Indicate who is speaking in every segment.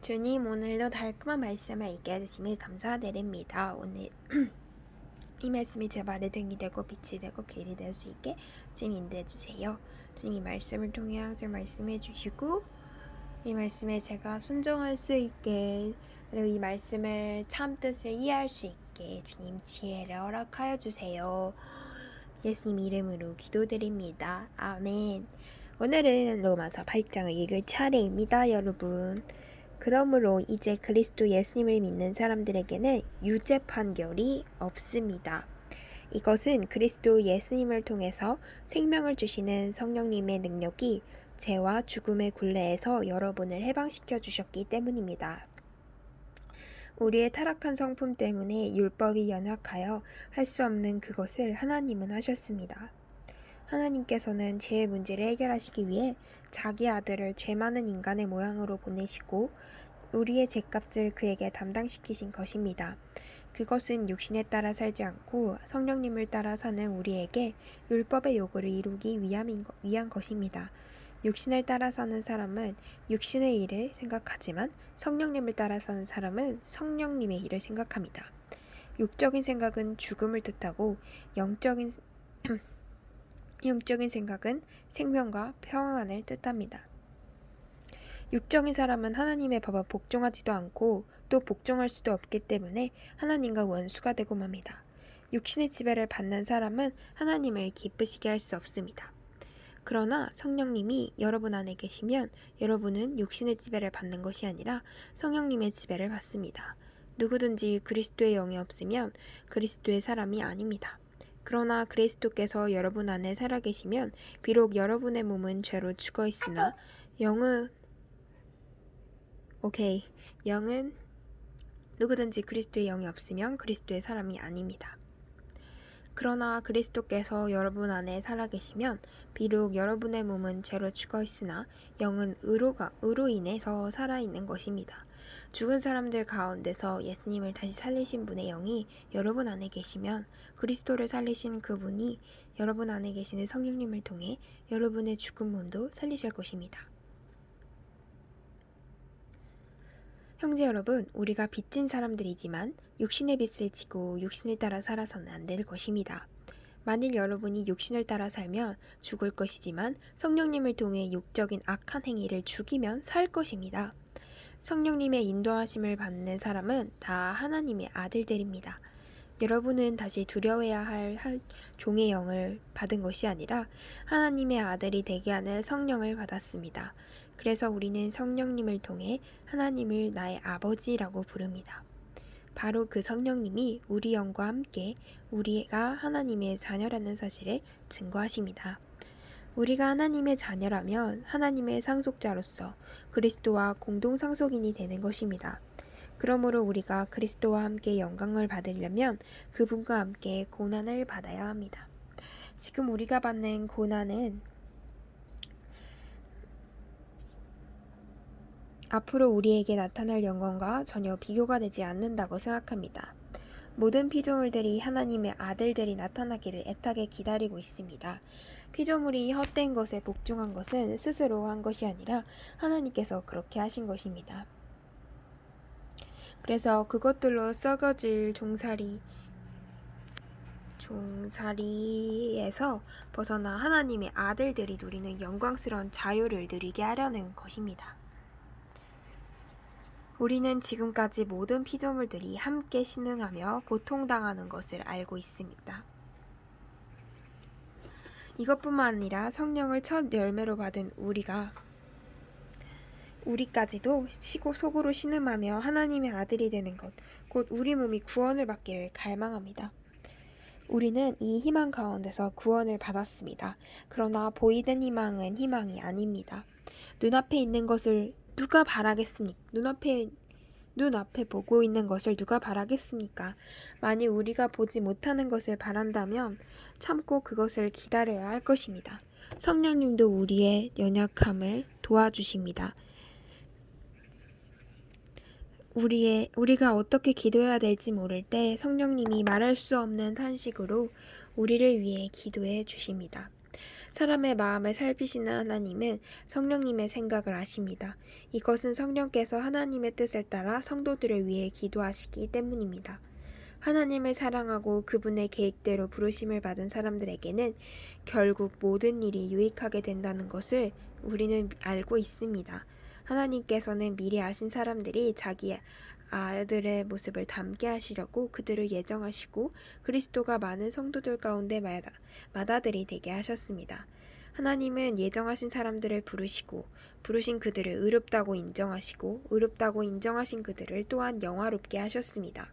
Speaker 1: 주님, 오늘도 달콤한 말씀을 읽게 해주심을 감사드립니다. 오늘 이 말씀이 제 말에 등이 되고 빛이 되고 길이 될 수 있게 주님 인도해 주세요. 주님, 이 말씀을 통해 항상 말씀해 주시고 이 말씀에 제가 순종할 수 있게, 그리고 이 말씀을 참 뜻을 이해할 수 있게 주님 지혜를 허락하여 주세요. 예수님 이름으로 기도드립니다. 아멘. 오늘은 로마서 8장을 읽을 차례입니다, 여러분. 그러므로 이제 그리스도 예수님을 믿는 사람들에게는 유죄 판결이 없습니다. 이것은 그리스도 예수님을 통해서 생명을 주시는 성령님의 능력이 죄와 죽음의 굴레에서 여러분을 해방시켜 주셨기 때문입니다. 우리의 타락한 성품 때문에 율법이 연약하여 할 수 없는 그것을 하나님은 하셨습니다. 하나님께서는 죄의 문제를 해결하시기 위해 자기 아들을 죄 많은 인간의 모양으로 보내시고 우리의 죄값을 그에게 담당시키신 것입니다. 그것은 육신에 따라 살지 않고 성령님을 따라 사는 우리에게 율법의 요구를 이루기 위한 것입니다. 육신을 따라 사는 사람은 육신의 일을 생각하지만 성령님을 따라 사는 사람은 성령님의 일을 생각합니다. 육적인 생각은 죽음을 뜻하고 영적인 생각은 생명과 평안을 뜻합니다. 육적인 사람은 하나님의 법에 복종하지도 않고 또 복종할 수도 없기 때문에 하나님과 원수가 되고 맙니다. 육신의 지배를 받는 사람은 하나님을 기쁘시게 할 수 없습니다. 그러나 성령님이 여러분 안에 계시면 여러분은 육신의 지배를 받는 것이 아니라 성령님의 지배를 받습니다. 누구든지 그리스도의 영이 없으면 그리스도의 사람이 아닙니다. 그러나 그리스도께서 여러분 안에 살아계시면 비록 여러분의 몸은 죄로 죽어 있으나 영은 누구든지 그리스도의 영이 없으면 그리스도의 사람이 아닙니다. 그러나 그리스도께서 여러분 안에 살아계시면 비록 여러분의 몸은 죄로 죽어 있으나 영은 의로 인해서 살아있는 것입니다. 죽은 사람들 가운데서 예수님을 다시 살리신 분의 영이 여러분 안에 계시면 그리스도를 살리신 그분이 여러분 안에 계시는 성령님을 통해 여러분의 죽은 몸도 살리실 것입니다. 형제 여러분, 우리가 빚진 사람들이지만 육신의 빚을 지고 육신을 따라 살아서는 안 될 것입니다. 만일 여러분이 육신을 따라 살면 죽을 것이지만 성령님을 통해 육적인 악한 행위를 죽이면 살 것입니다. 성령님의 인도하심을 받는 사람은 다 하나님의 아들들입니다. 여러분은 다시 두려워해야 할 종의 영을 받은 것이 아니라 하나님의 아들이 되게 하는 성령을 받았습니다. 그래서 우리는 성령님을 통해 하나님을 나의 아버지라고 부릅니다. 바로 그 성령님이 우리 영과 함께 우리가 하나님의 자녀라는 사실을 증거하십니다. 우리가 하나님의 자녀라면 하나님의 상속자로서 그리스도와 공동상속인이 되는 것입니다. 그러므로 우리가 그리스도와 함께 영광을 받으려면 그분과 함께 고난을 받아야 합니다. 지금 우리가 받는 고난은 앞으로 우리에게 나타날 영광과 전혀 비교가 되지 않는다고 생각합니다. 모든 피조물들이 하나님의 아들들이 나타나기를 애타게 기다리고 있습니다. 피조물이 헛된 것에 복종한 것은 스스로 한 것이 아니라 하나님께서 그렇게 하신 것입니다. 그래서 그것들로 썩어질 종살이에서 벗어나 하나님의 아들들이 누리는 영광스러운 자유를 누리게 하려는 것입니다. 우리는 지금까지 모든 피조물들이 함께 신음하며 고통당하는 것을 알고 있습니다. 이것뿐만 아니라 성령을 첫 열매로 받은 우리까지도 속으로 신음하며 하나님의 아들이 되는 것, 곧 우리 몸이 구원을 받기를 갈망합니다. 우리는 이 희망 가운데서 구원을 받았습니다. 그러나 보이는 희망은 희망이 아닙니다. 눈앞에 있는 것을 누가 바라겠습니까? 눈앞에 보고 있는 것을 누가 바라겠습니까? 만일 우리가 보지 못하는 것을 바란다면 참고 그것을 기다려야 할 것입니다. 성령님도 우리의 연약함을 도와주십니다. 우리가 어떻게 기도해야 될지 모를 때 성령님이 말할 수 없는 탄식으로 우리를 위해 기도해 주십니다. 사람의 마음을 살피시는 하나님은 성령님의 생각을 아십니다. 이것은 성령께서 하나님의 뜻을 따라 성도들을 위해 기도하시기 때문입니다. 하나님을 사랑하고 그분의 계획대로 부르심을 받은 사람들에게는 결국 모든 일이 유익하게 된다는 것을 우리는 알고 있습니다. 하나님께서는 미리 아신 사람들이 자기 아들의 모습을 닮게 하시려고 그들을 예정하시고 그리스도가 많은 성도들 가운데 맏아들이 되게 하셨습니다. 하나님은 예정하신 사람들을 부르시고 부르신 그들을 의롭다고 인정하시고 의롭다고 인정하신 그들을 또한 영화롭게 하셨습니다.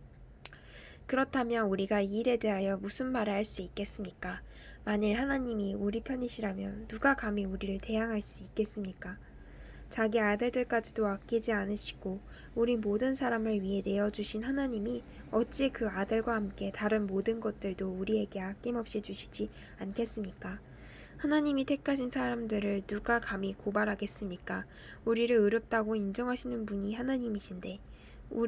Speaker 1: 그렇다면 우리가 이 일에 대하여 무슨 말을 할 수 있겠습니까? 만일 하나님이 우리 편이시라면 누가 감히 우리를 대항할 수 있겠습니까? 자기 아들들까지도 아끼지 않으시고 우리 모든 사람을 위해 내어주신 하나님이 어찌 그 아들과 함께 다른 모든 것들도 우리에게 아낌없이 주시지 않겠습니까? 하나님이 택하신 사람들을 누가 감히 고발하겠습니까? 우리를 의롭다고 인정하시는 분이 하나님이신데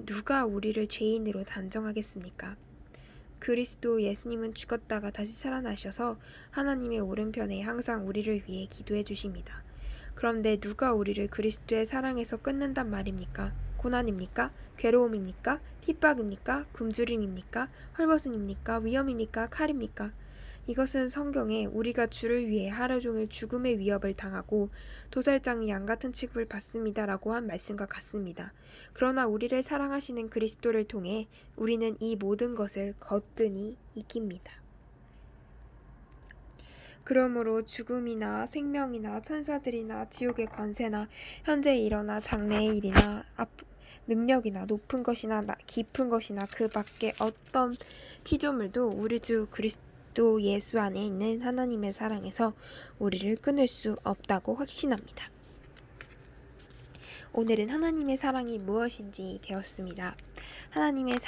Speaker 1: 누가 우리를 죄인으로 단정하겠습니까? 그리스도 예수님은 죽었다가 다시 살아나셔서 하나님의 오른편에 항상 우리를 위해 기도해 주십니다. 그런데 누가 우리를 그리스도의 사랑에서 끊는단 말입니까? 고난입니까? 괴로움입니까? 핍박입니까? 굶주림입니까? 헐벗음입니까? 위험입니까? 칼입니까? 이것은 성경에 우리가 주를 위해 하루 종일 죽음의 위협을 당하고 도살장의 양 같은 취급을 받습니다라고 한 말씀과 같습니다. 그러나 우리를 사랑하시는 그리스도를 통해 우리는 이 모든 것을 거뜬히 이깁니다. 그러므로 죽음이나 생명이나 천사들이나 지옥의 권세나 현재 일어나 장래의 일이나 능력이나 높은 것이나 깊은 것이나 그 밖에 어떤 피조물도 우리 주 그리스도 예수 안에 있는 하나님의 사랑에서 우리를 끊을 수 없다고 확신합니다. 오늘은 하나님의 사랑이 무엇인지 배웠습니다. 하나님의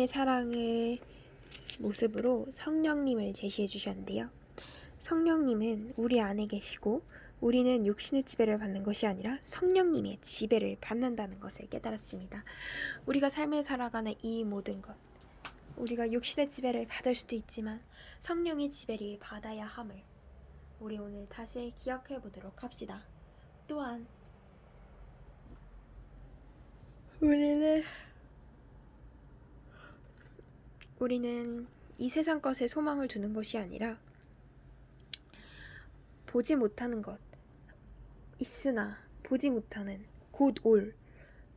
Speaker 1: 사랑의 모습으로 성령님을 제시해 주셨는데요. 성령님은 우리 안에 계시고 우리는 육신의 지배를 받는 것이 아니라 성령님의 지배를 받는다는 것을 깨달았습니다. 우리가 삶을 살아가는 이 모든 것, 우리가 육신의 지배를 받을 수도 있지만 성령의 지배를 받아야 함을 우리 오늘 다시 기억해 보도록 합시다. 또한 우리는 이 세상 것에 소망을 두는 것이 아니라 보지 못하는 것, 있으나 보지 못하는 곧 올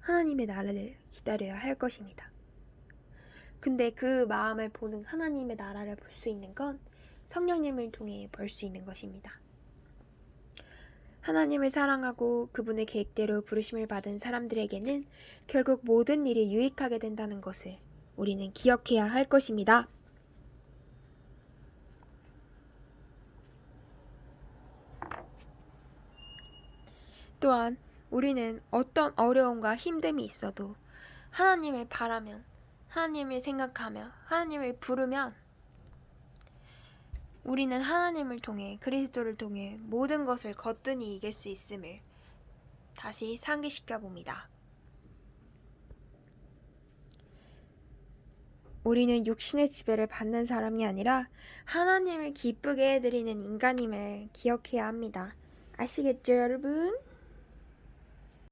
Speaker 1: 하나님의 나라를 기다려야 할 것입니다. 근데 그 마음을 보는 하나님의 나라를 볼 수 있는 건 성령님을 통해 볼 수 있는 것입니다. 하나님을 사랑하고 그분의 계획대로 부르심을 받은 사람들에게는 결국 모든 일이 유익하게 된다는 것을 우리는 기억해야 할 것입니다. 또한 우리는 어떤 어려움과 힘듦이 있어도 하나님을 바라면, 하나님을 생각하며, 하나님을 부르면 우리는 하나님을 통해, 그리스도를 통해 모든 것을 거뜬히 이길 수 있음을 다시 상기시켜 봅니다. 우리는 육신의 지배를 받는 사람이 아니라 하나님을 기쁘게 해드리는 인간임을 기억해야 합니다. 아시겠죠, 여러분?